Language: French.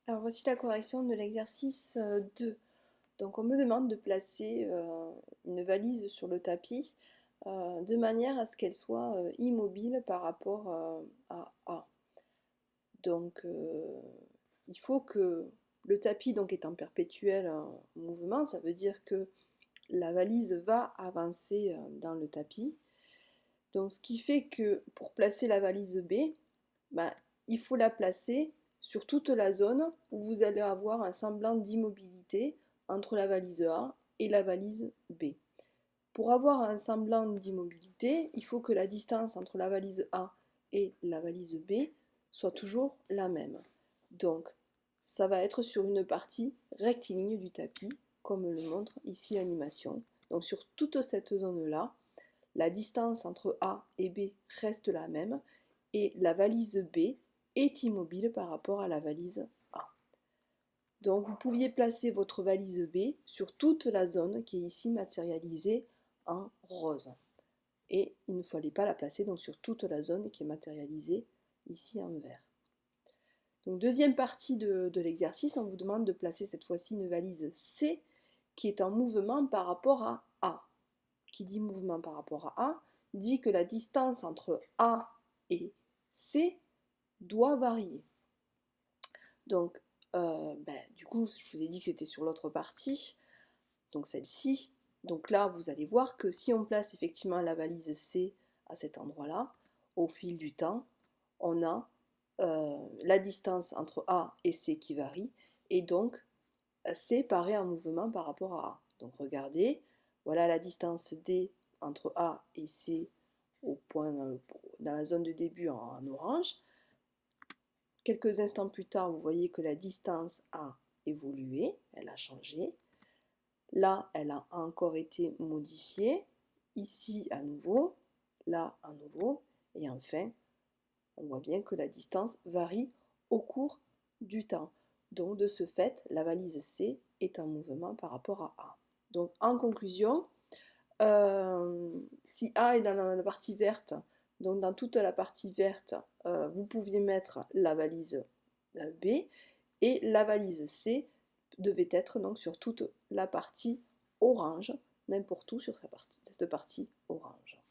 Alors voici la correction de l'exercice 2. Donc on me demande de placer une valise sur le tapis de manière à ce qu'elle soit immobile par rapport à A. Donc il faut que le tapis donc est en perpétuel mouvement, ça veut dire que la valise va avancer dans le tapis. Donc ce qui fait que pour placer la valise B, bah, il faut la placer sur toute la zone où vous allez avoir un semblant d'immobilité entre la valise A et la valise B. Pour avoir un semblant d'immobilité, il faut que la distance entre la valise A et la valise B soit toujours la même. Donc, ça va être sur une partie rectiligne du tapis, comme le montre ici l'animation. Donc sur toute cette zone-là, la distance entre A et B reste la même et la valise B est immobile par rapport à la valise A. Donc vous pouviez placer votre valise B sur toute la zone qui est ici matérialisée en rose. Et il ne fallait pas la placer donc sur toute la zone qui est matérialisée ici en vert. Donc deuxième partie de l'exercice, on vous demande de placer cette fois-ci une valise C qui est en mouvement par rapport à A. Qui dit mouvement par rapport à A dit que la distance entre A et C doit varier. Donc, du coup, je vous ai dit que c'était sur l'autre partie, donc celle-ci. Donc là, vous allez voir que si on place effectivement la valise C à cet endroit-là, au fil du temps, on a la distance entre A et C qui varie, et donc C paraît en mouvement par rapport à A. Donc regardez, voilà la distance D entre A et C au point dans la zone de début en orange. Quelques instants plus tard, vous voyez que la distance a évolué, elle a changé. Là, elle a encore été modifiée. Ici, à nouveau. Là, à nouveau. Et enfin, on voit bien que la distance varie au cours du temps. Donc, de ce fait, la valise C est en mouvement par rapport à A. Donc, en conclusion, si A est dans la partie verte, donc dans toute la partie verte, vous pouviez mettre la valise B et la valise C devait être donc sur toute la partie orange, n'importe où sur cette partie orange.